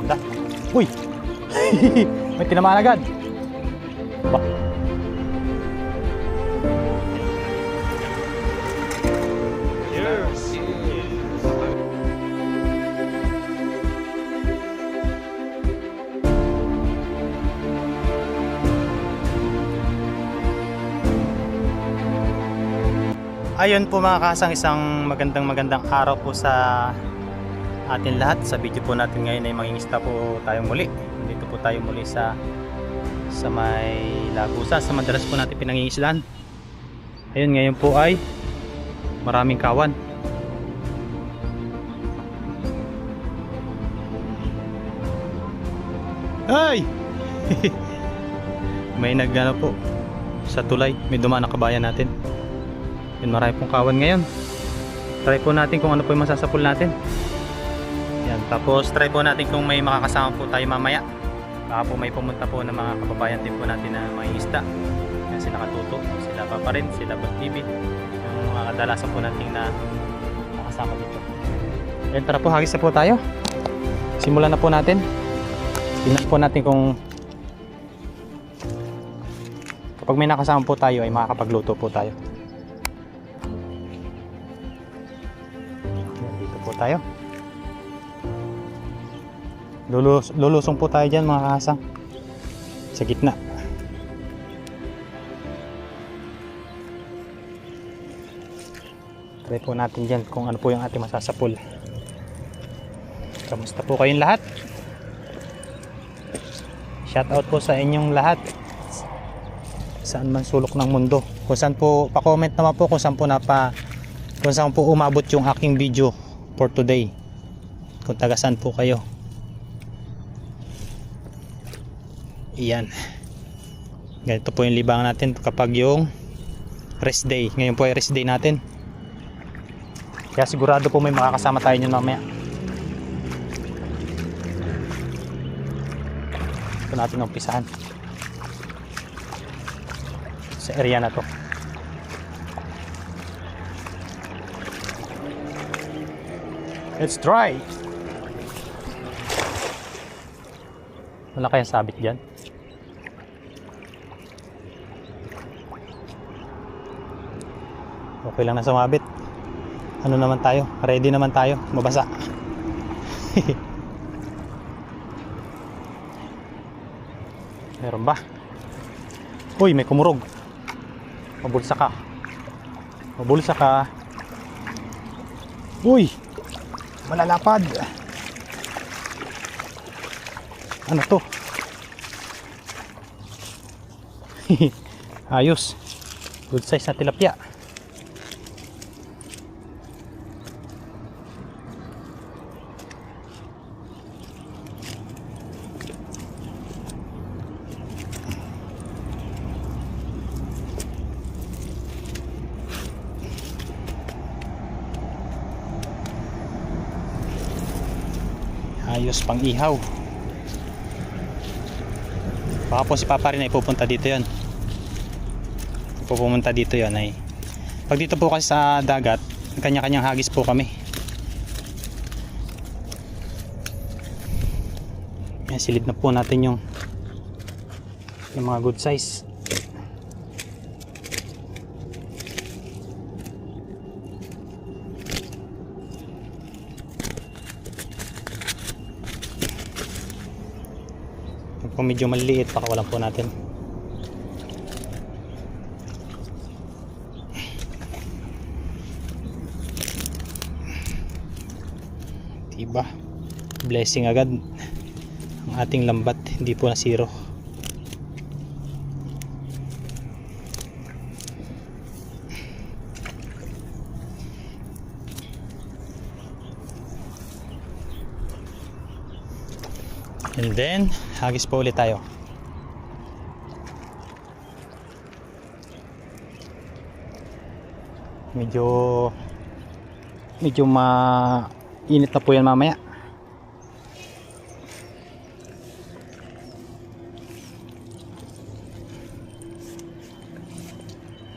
Ganda. Uy! May tinamaan agad. Ba? Yes. Ayun po mga kasang, isang magandang araw po sa atin lahat. Sa video po natin ngayon ay mangingisda po tayong muli. Dito po tayo muli sa may Lagusa, sa madalas po natin pinangingisdaan. Ayun, ngayon po ay maraming kawan. Ay! May nagano po sa tulay, may dumaan na kabayan natin. Yun, marami pong kawan ngayon. Try po natin kung ano po yung masasapul natin. Yan, tapos try po natin kung may makakasama po tayo mamaya. Baka po may pumunta po ng mga kababayan din po natin na mga isda. Yan, sila Katuto, sila Papa rin, sila Bot TV. Yung mga kadalasan po natin na makasama dito. Yan, tara po, hagis na po tayo. Simulan na po natin. Tingnan po natin kung kapag may nakasama po tayo ay makakapagluto po tayo. Tayo. Lulusong po tayo dyan mga kasang. Sa gitna. Try po natin dyan kung ano po yung ating masasapul. Kamusta po kayong lahat? Shout out po sa inyong lahat. Saan man sulok ng mundo. Kung saan po, pa-comment naman po kung saan po umabot yung aking video for today, kung taga saan po kayo. Iyan, ganito po yung libangan natin kapag yung rest day. Ngayon po ay rest day natin, kaya sigurado po may makakasama tayo nyo mamaya. Ito natin umpisahan sa area na to. Let's try. Wala kayang sabit dyan? Okay lang na sumabit. Ano naman tayo? Ready naman tayo. Mabasa. Meron ba? Uy, may kumurog. Mabulsa ka. Mabulsa ka. Uy! Malalapad. Ano to? Ayos. Good size na tilapia. Ayos pang ihaw. Baka po si Papa rin ay pupunta dito yan. Pupunta dito yan ay. Pag dito po kasi sa dagat, kanya-kanyang hagis po kami. Yan, silid na po natin yung mga good size. Kung medyo maliit, pakawalan po natin. Diba? Blessing agad ang ating lambat, hindi po na zero. And then, hagis po ulit tayo. Medyo mainit na po yan mamaya.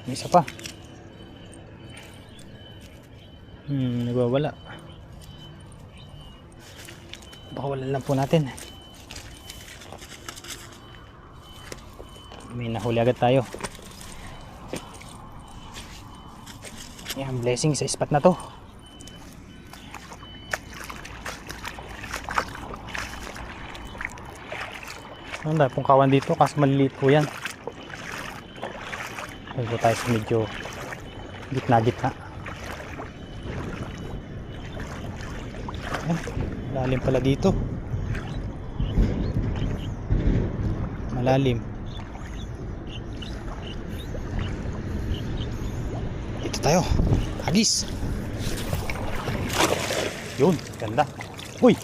May isa pa. Nagwawala. Bakawalan lang po natin. May nahuli agad tayo. Yan, blessing sa spot na to. Ang dami pong kawan dito kasi maliliit po yan. Ayun po tayo sa medyo gitna-gitna. Ayan, malalim pala dito. Malalim. Dito tayo. Hagis. Yun, ganda. Uy!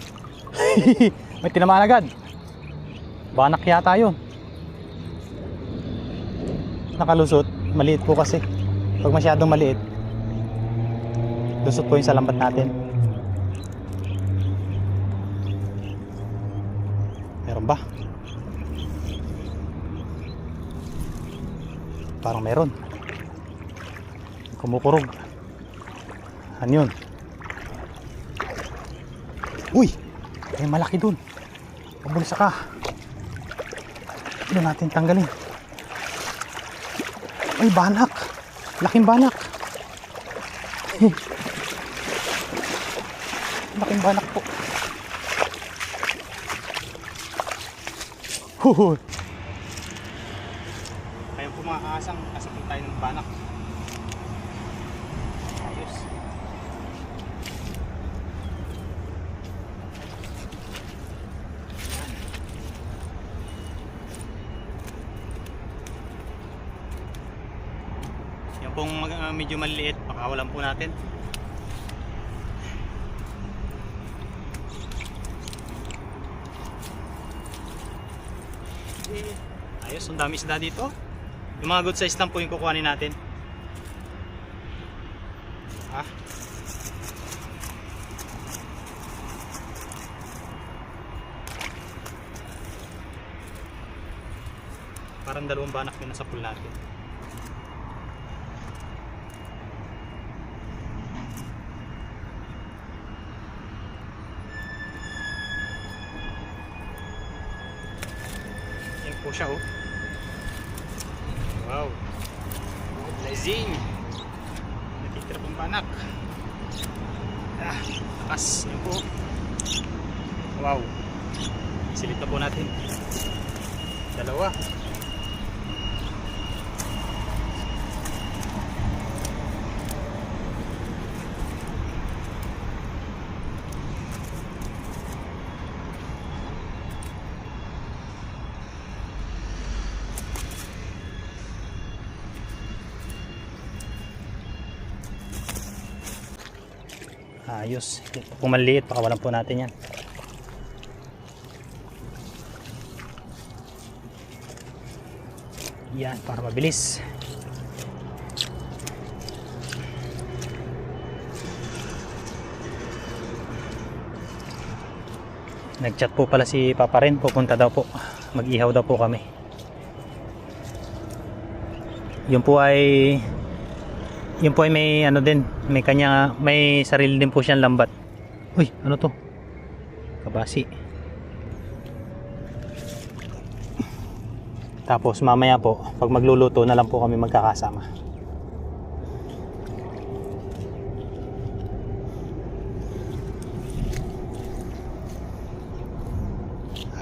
May tinamaan agad. Banak yata yun. Nakalusot. Maliit po kasi. Pag masyadong maliit, lusot po yung sa lambat natin. Meron ba? Parang meron. Kumukurog. Ano yun? Uy! May malaki dun. Pabulsa ka. Doon natin tanggalin. Ay, banak. Laking banak. Laking banak po. Kaya po mga kaasang kasapin tayo ng banak. Ayos. Yan pong medyo maliliit, pakawalan po natin. Ayos, ang dami isda dito. Yung mga good size lang po yung kukuhanin natin. Ah. Parang dalawang banak yung nasa pool natin. Yan po siya, oh. Wow. Blessing. Nakitira pong banak. Ah, takas. Yan po. Wow. Silit na po natin. Dalawa. Ayos. Kung maliit, pakawalan po natin yan. Yan, para mabilis. Nag-chat po pala si Papa rin. Pupunta daw po. Mag-ihaw daw po kami. Yun po ay may ano din, may kanya, may sarili din po siyang lambat. Uy, ano to? Kabasi. Tapos mamaya po, pag magluluto na lang po kami magkakasama.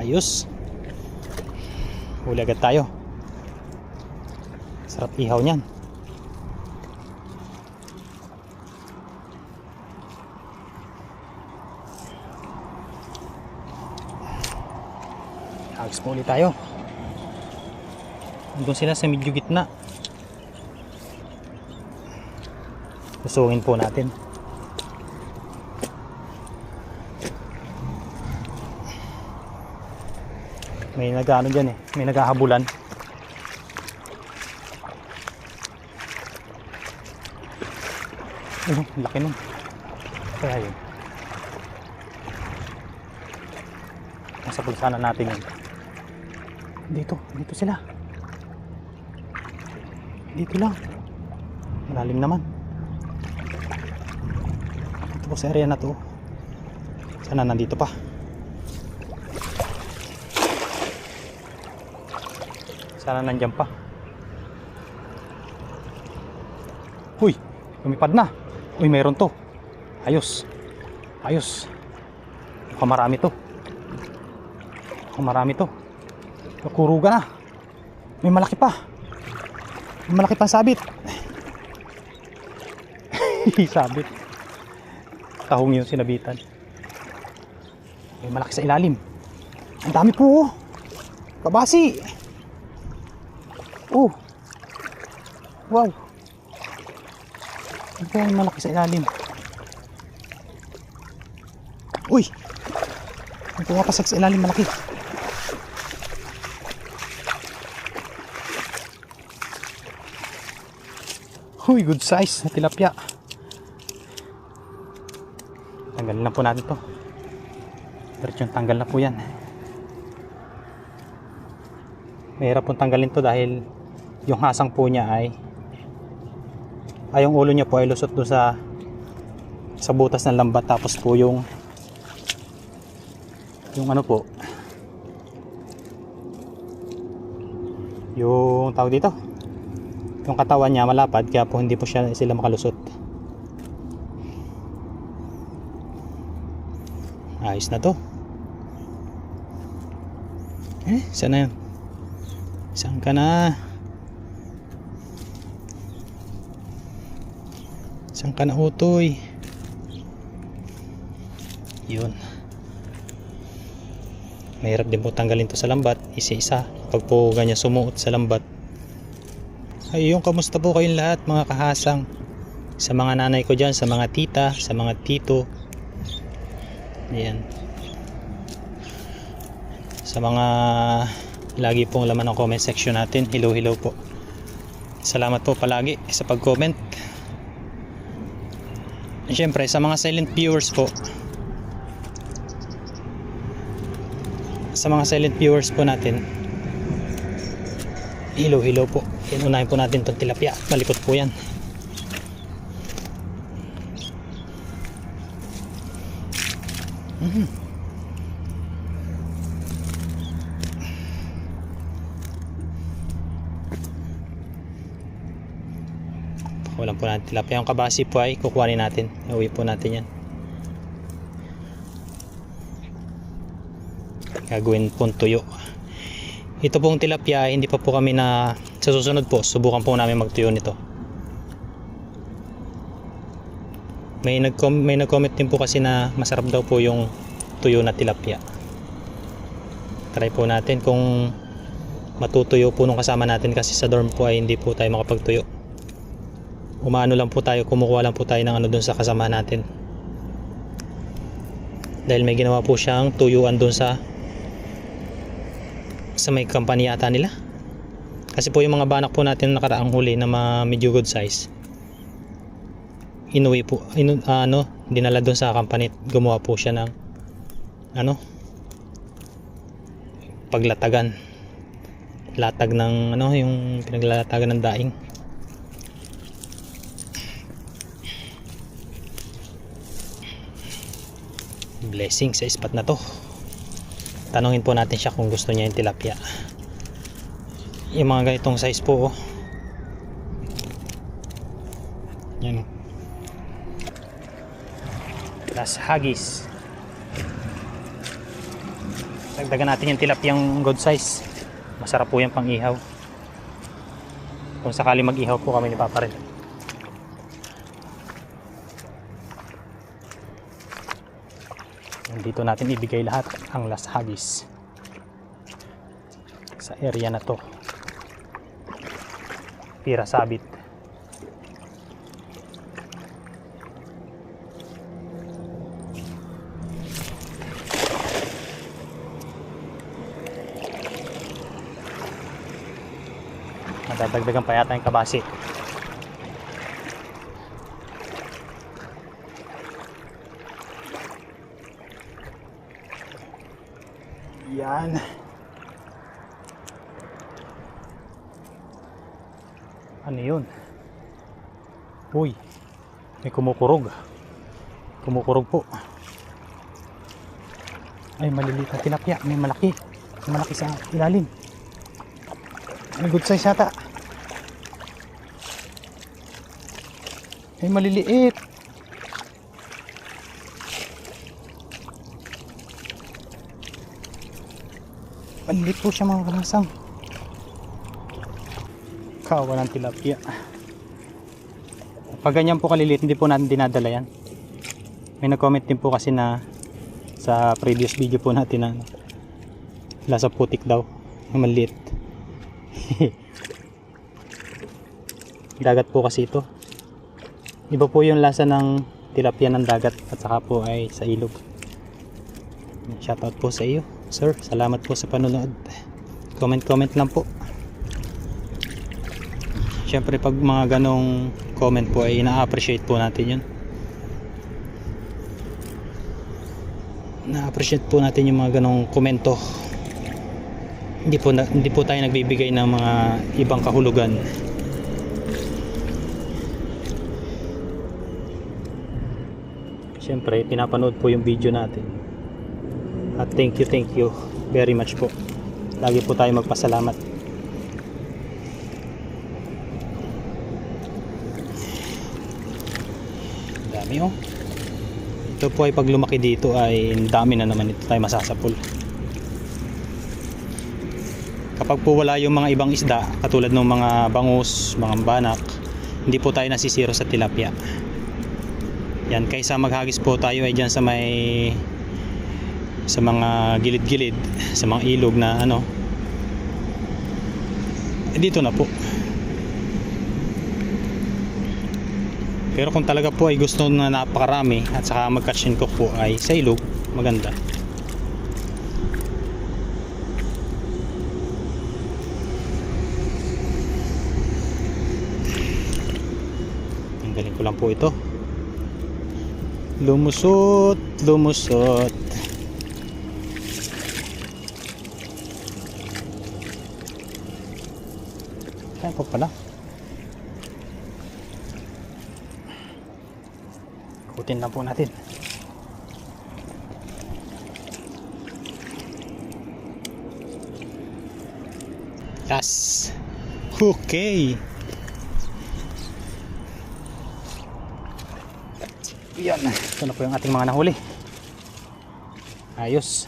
Ayos. Huli agad tayo. Sarap ihaw niyan. Hagis mo ulit tayo. Doon sila sa medyo gitna. Lusungin po natin. May nag-ano dyan eh. May naghahabulan. Laki nun. Kaya yun. Nasa pulsanan natin yun. Dito sila. Dito lang. Malalim naman. Ito po sa area na to. Sana nandito pa. Sana nandyan pa. Uy, lumipad na. Uy, meron to. Ayos. Ayos. Mukhang marami to. Mukhang marami to. Nakuruga na. May malaki pa. May malaki pang sabit. Sabit. Tahong yung sinabitan. May malaki sa ilalim. Ang dami po oh. Kabasi. Oh. Wow. Ano po yung malaki sa ilalim? Uy! Ano po kapasag sa ilalim malaki? Uy, good size na tilapia. Tanggalin na po natin to. Diretsyong tanggal na po yan. Mahirap pong tanggalin to dahil yung hasang po niya ay yung ulo niya po ay lusot doon sa butas ng lambat, tapos po yung ano po, yung tawag dito, yung katawan niya malapad, kaya po hindi po sila makalusot. Ayos na to. Saan na yun? Saan ka na? Saan ka na utoy? Yun. Mahirap din po tanggalin to sa lambat, isa-isa. Pag po ganyan sumuot sa lambat. Ayun, kamusta po kayong lahat mga kahasang? Sa mga nanay ko dyan, sa mga tita, sa mga tito. Ayan. Sa mga lagi pong laman ng comment section natin, hello hello po. Salamat po palagi sa pag-comment. Siyempre sa mga silent viewers po, natin, hello hello po. Unahin po natin itong tilapia, malikot po yan. Walang po natin tilapia. Yung kabasi po ay kukuhanin natin. Iuwi po natin yan. Gagawin pong tuyo. Ito pong tilapia, hindi pa po kami sa susunod po, subukan po namin magtuyo nito. May nag-comment din po kasi na masarap daw po yung tuyo na tilapia. Try po natin kung matutuyo po nung kasama natin, kasi sa dorm po ay hindi po tayo makapagtuyo. Umaano lang po tayo, kumukuha lang po tayo ng ano dun sa kasama natin. Dahil may ginawa po siyang tuyuan dun sa may company yata nila. Kasi po yung mga banak po natin nakaraang huli na medyo good size, inuwi po, dinala dun sa company. Gumawa po siya ng paglatagan, latag ng yung pinaglalatagan ng daing. Blessing sa spot na to. Tanungin po natin siya kung gusto niya yung tilapia. Yung mga ganitong size po yan. Las Hagis. Dagdagan natin yung tilapiyang good size. Masarap po yan pang ihaw. Kung sakali mag ihaw po kami ni Papa rin. Dito natin ibigay lahat ang Las Hagis sa area na to. Pira sabit. Madadagdagan pa yata yung kabasi. Yan. Ano yun? Uy, may kumukurog. Kumukurog po. Ay, maliliit na tilapia. May malaki. May malaki sa ilalim. May good size yata. Ay, maliliit. Maliliit po siya mga karasang. Kawa ng tilapia. Pag ganyan po kaliliit, hindi po natin dinadala yan. May nag-comment din po kasi na sa previous video po natin na lasa putik daw. Maliliit. Dagat po kasi ito. Iba po yung lasa ng tilapia ng dagat at saka po ay sa ilog. Shoutout po sa iyo, sir. Salamat po sa panonood. Comment lang po. Siyempre pag mga ganong comment po ay ina-appreciate po natin yun. Na-appreciate po natin yung mga ganong komento. Hindi po tayo nagbibigay ng mga ibang kahulugan. Siyempre pinapanood po yung video natin. At thank you very much po. Lagi po tayo magpasalamat. Dami oh. Ito po ay pag lumaki dito ay dami na naman ito tayo masasapul. Kapag po wala yung mga ibang isda katulad ng mga bangus, mga banak, hindi po tayo nasisiro sa tilapia. Yan, kaysa maghagis po tayo ay dyan sa mga gilid-gilid, sa mga ilog na ano, dito na po. Pero kung talaga po ay gusto na napakarami at saka mag-catch and cook po ay sa ilog, maganda. Tanggalin ko lang po ito. Lumusot. Kaya po pala. Kutin lang po natin. Yes. Okay. Yan. Ito na po yung ating mga nahuli. Ayos.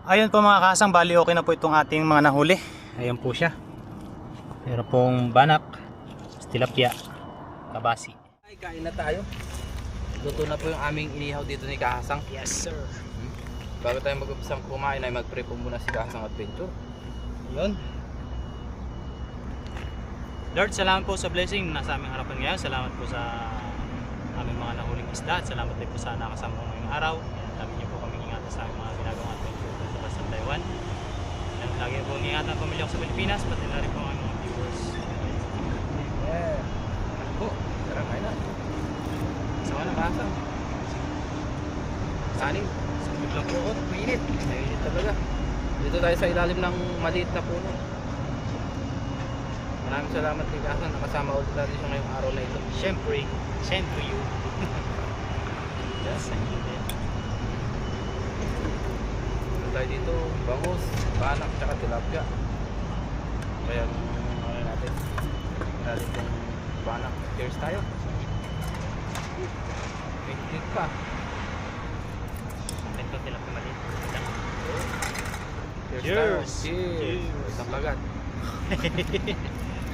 Ayun po mga kasang, bali okay na po itong ating mga nahuli. Ayun po siya. Meron pong banak, tilapia, kabasi. Ay, kain na tayo. Luto na po yung aming inihaw dito ni Kahasang. Yes sir. Bago tayo mag-umpisang kumain ay mag-prep po muna si Kahasang Adventure. Yun. Lord, salamat po sa blessing nasa aming harapan ngayon. Salamat po sa aming mga nahuling isda. At salamat din po sa nakasama ko ngayong araw. Dami niyo po kami ingatan sa aming mga ginagawang adventure sa labas ng Taiwan. And lagi po ingatan ang pamilya ko sa Pilipinas. Pati na rin po ang aming mga viewers. Yeah. Po, tara kain na. Sama na Kahasang. Kanin. Sabog lang po. Mainit. Mainit talaga. Dito tayo sa ilalim ng maliit na puno. Maraming salamat kay Kahasang. Nakasama ulit natin siya ngayong araw na ito. Siyempre, send to you. Yes. Send you din. Dito tayo dito, bangus, banak, tsaka tilapia. Kaya ano natin itong banak. Cheers tayo. May higit pa. Ito tilapia maliit. Cheers! Cheers! Tayo. Cheers! Cheers! Isang kagat.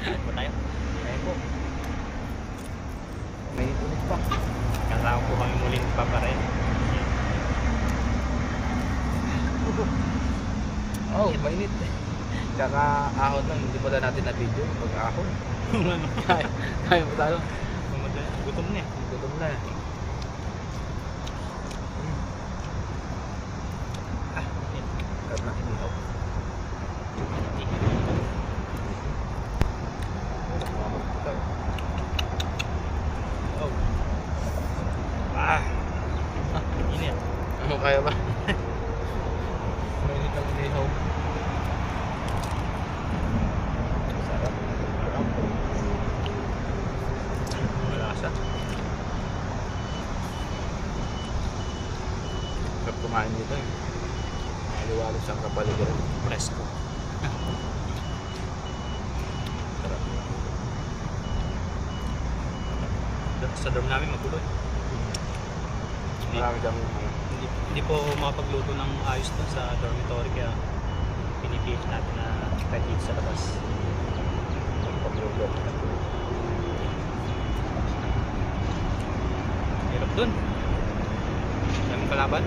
Ano po tayo? Ayun po. May ulit pa. Kasama po kami muling paparin. Oh, mainit. Kaka ahon lang, hindi pa natin na video pag ahon. Ano? Kaya po tayo. Gutom na eh. Gutom na. Kat na inihaw. Oh. Init. Ano kaya ba? Mainit ang inihaw. Sarap. Malasa. Sarap kumain dito eh. Maliwalos ang kapaligiran. Presko. Sarap. Sa dorm namin magulo eh. Marami kami Hindi po makapagluto ng ayos doon sa dormitory kaya pinipilit natin na kahit dito sa labas. pagluto. Hirap dun. Daming kalaban.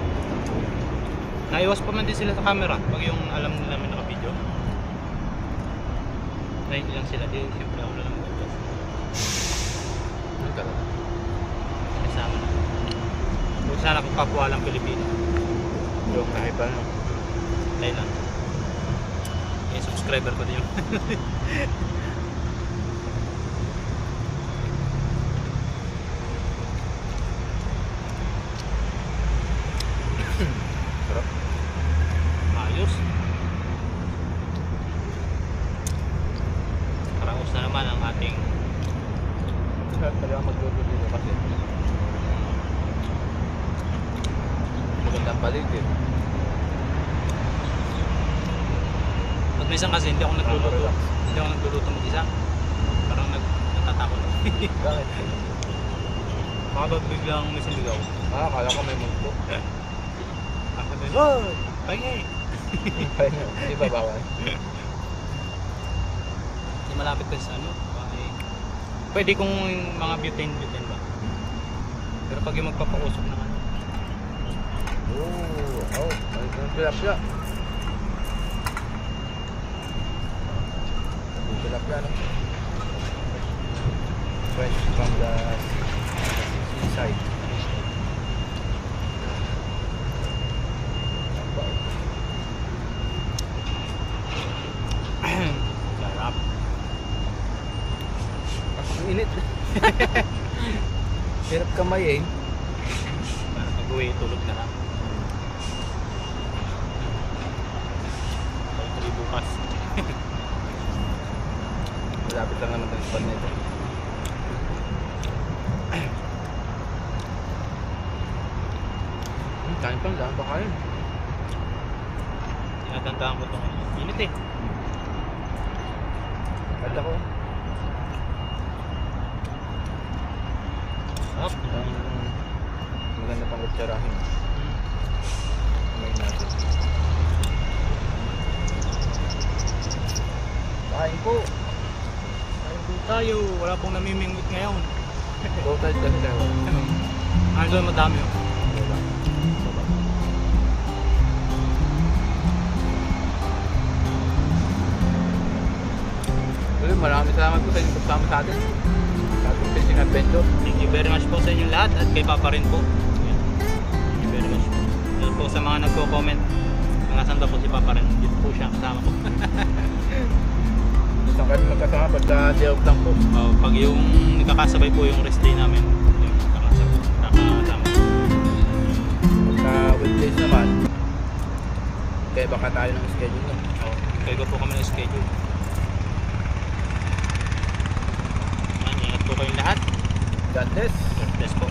Naiwas pa man din sila sa camera pag yung alam nila may naka-video. Nahingi lang sila. Di, siyempre ako na lang mag-adjust. Ano ka lang? Kasama na. Huwag sana kung kapwa lang Pilipino. Yung nahipan no? Dahil lang. Yung subscriber ko din yun. Sarap. Ayos. Karaos na naman ang ating Sarap talaga magluto dito kasi magandang paligid. pag minsan kasi hindi ako nagluluto. Hindi ako nagluluto mag-isa. Parang natatakot. Bakit? Baka biglang may siligaw. Akala ko may multo. Ang sabi, oh! Pahingi! Hindi ba bawal? Hindi malapit kasi sa ano. Bakit? Pwede kung yung mga butane ba. Pero pag yung magpapausok ng ano. Oh, ang tilapia. Ang tilapia no? Fresh from the seaside. Sarap. Ang init. Hirap kamay eh. Para pag-uwi, tulog na lang. Tuloy bukas. Malapit lang naman ang span nito. Kain pa, daan pa kain. Tinatandaan ko itong init eh. Kala ko. Sarap. Maganda pang kutsarahin. Kumain natin. Kain po. Ayun po tayo. Wala pong namimingwit ngayon. Total lang daw. Ano doon madami oh. Uy, maraming salamat po sa inyong pagsama sa atin. Sa ating fishing adventure. Thank you very much po sa inyong lahat at kay Papa rin po. Ayan. Thank you very much po. Dahil po sa mga nagko-comment, mga saan daw po si Papa rin. Dito po siya kasama ko. Saan kami magkasama pagka day off lang po. Pag yung nakakasabay po yung rest day namin, yung nakakasama. Pagka weekdays naman, kaya baka tayo ng schedule no? Kaya po kami ng schedule. Ayan, ingat po kayong lahat. God bless. God bless po.